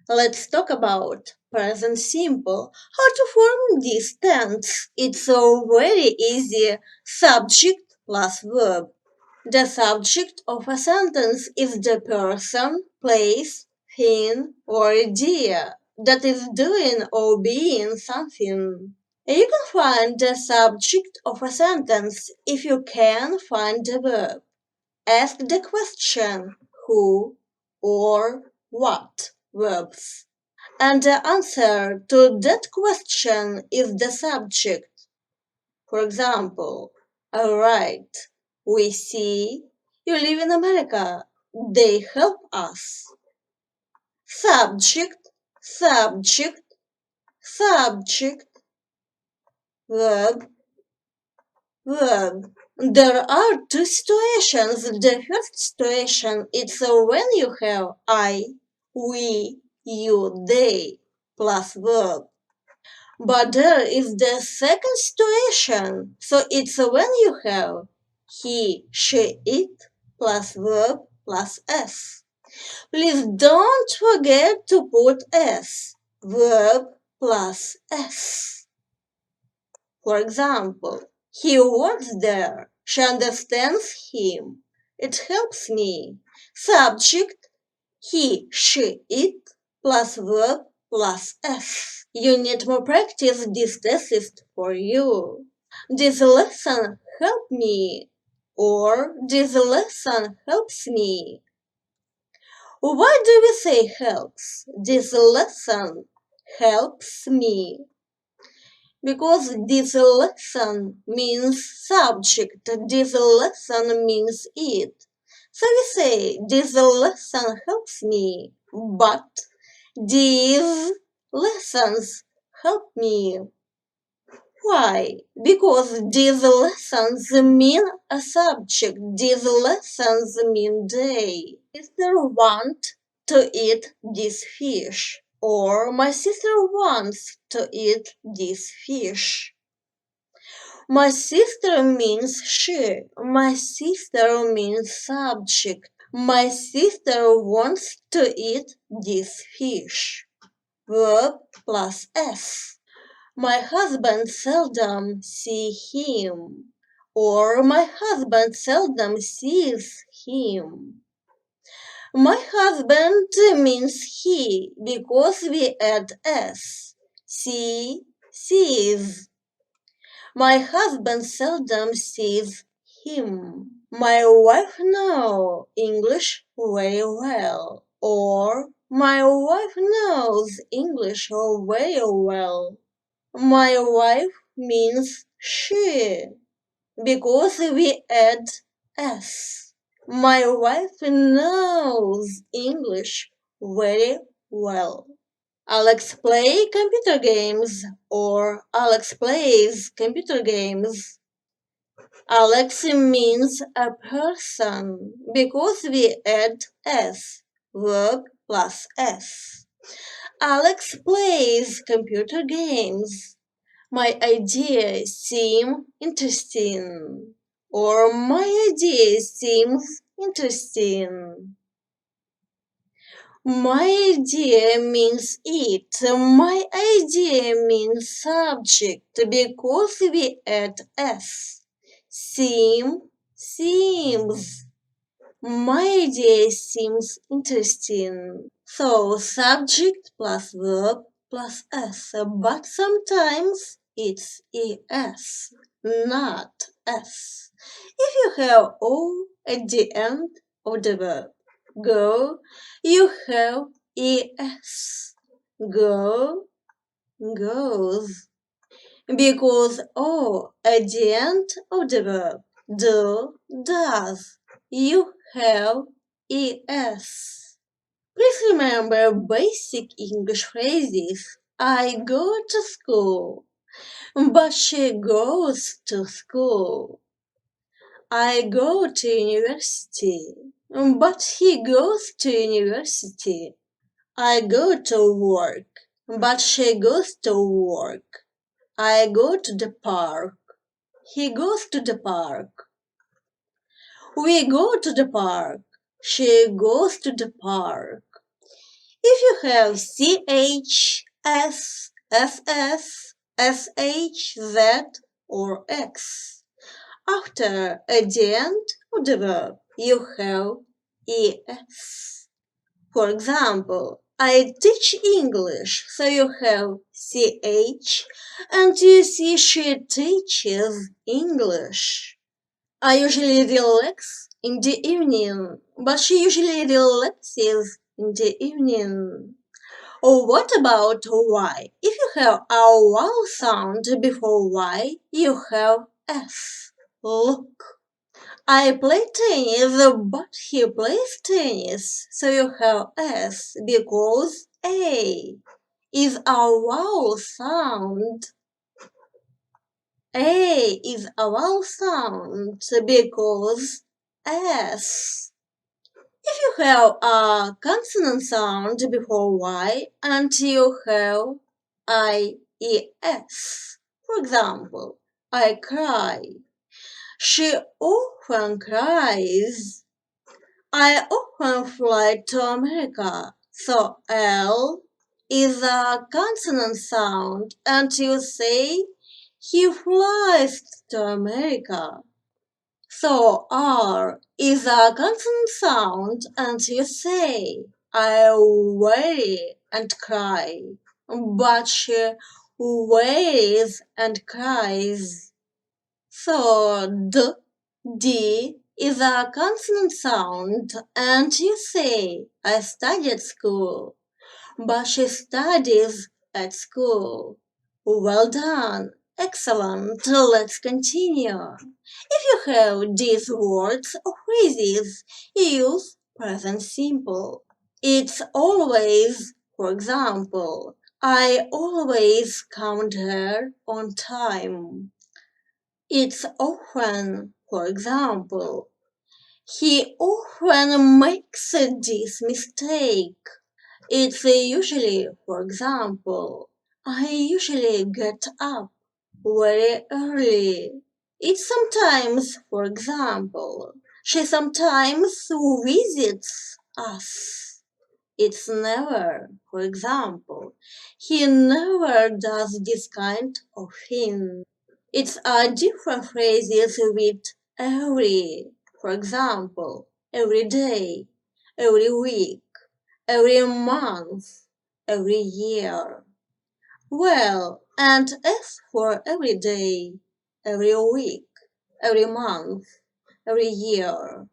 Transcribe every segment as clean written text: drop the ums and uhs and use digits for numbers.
Let's talk about present simple. How to form this tense. It's a very easy subject plus verb. The subject of a sentence is the person, place, thing, or idea that is doing or being something. You can find the subject of a sentence if you can find the verb. Ask the question who or what verbs. And the answer to that question is the subject. For example, alright, we see you live in America. They help us. Subject, subject, subject, verb, verb. There are two situations. The first situation is when you have I, we, you, they plus verb. But there is the second situation. So it's when you have he, she, it plus verb plus s. Please don't forget to put s. Verb plus s. For example, he works there. She understands him. It helps me. Subject he, she, it plus verb plus s. You need more practice. This test is for you. This lesson helped me or this lesson helps me. Why do we say helps? This lesson helps me. Because this lesson means subject, this lesson means it. So we say, this lesson helps me, but these lessons help me. Why? Because these lessons mean a subject, these lessons mean they. My sister want to eat this fish, or my sister wants to eat this fish. My sister means she. My sister means subject. My sister wants to eat this fish. Verb plus s. My husband seldom see him. Or my husband seldom sees him. My husband means he because we add s. See, sees. My husband seldom sees him. My wife knows English very well. Or my wife knows English very well. My wife means she because we add s. My wife knows English very well. Alex play computer games or Alex plays computer games. Alex means a person because we add s, verb plus s. Alex plays computer games. My idea seems interesting or my idea seems interesting. My idea means it. My idea means subject because we add s. Seems. My idea seems interesting. So subject plus verb plus s. But sometimes it's es, not s. If you have o at the end of the verb, go, you have es. Go, goes. Because o at the end of the verb, do, does. You have es. Please remember basic English phrases. I go to school, but she goes to school. I go to university, but he goes to university. I go to work, but she goes to work. I go to the park. He goes to the park. We go to the park. She goes to the park. If you have CH, S, SS, SH, Z, or X, after at the end of the verb you have ES. For example, I teach English, so you have CH, and you see she teaches English. I usually relax in the evening, but she usually relaxes in the evening. Or what about Y? If you have a vowel sound before Y, you have S. Look. I play tennis, but he plays tennis, so you have S because A is a vowel sound. A is a vowel sound because S. If you have a consonant sound before Y and you have IES, for example, I cry. She often cries. I often fly to America. So L is a consonant sound and you say he flies to America. So R is a consonant sound and you say I worry and cry. But she worries and cries. So D is a consonant sound and you say I study at school, but she studies at school. Well done. Excellent. Let's continue. If you have these words or phrases, use present simple. It's always, for example, I always come there on time. It's often, for example, he often makes this mistake. It's usually, for example, I usually get up very early. It's sometimes, for example, she sometimes visits us. It's never, for example, he never does this kind of thing. It's a different phrases with every, for example, every day, every week, every month, every year. Well, and as for every day, every week, every month, every year,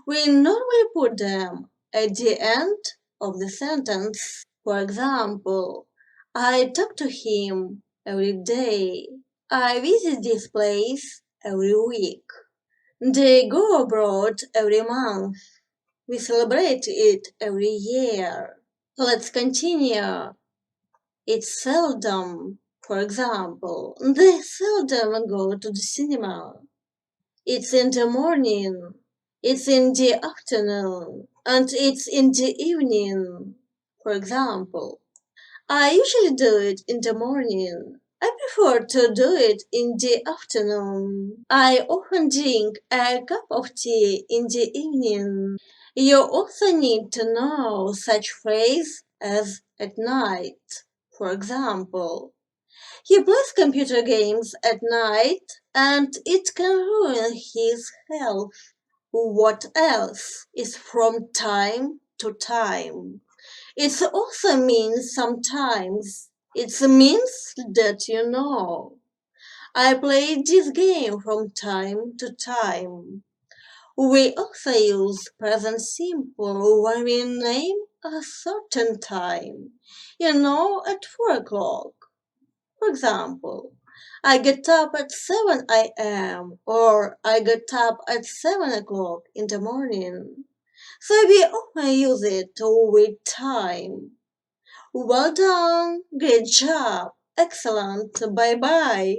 we normally put them at the end of the sentence. For example, I talk to him every day. I visit this place every week. They go abroad every month. We celebrate it every year. Let's continue. It's seldom, for example, they seldom go to the cinema. It's in the morning, it's in the afternoon, and it's in the evening, for example. I usually do it in the morning. I prefer to do it in the afternoon. I often drink a cup of tea in the evening. You also need to know such phrase as at night. For example, he plays computer games at night and it can ruin his health. What else is from time to time? It also means sometimes. It means that you know. I play this game from time to time. We also use present simple when we name a certain time. At 4 o'clock. For example, I get up at 7 a.m. or I get up at 7 o'clock in the morning. So we often use it with time. Well done, great job, excellent, bye bye.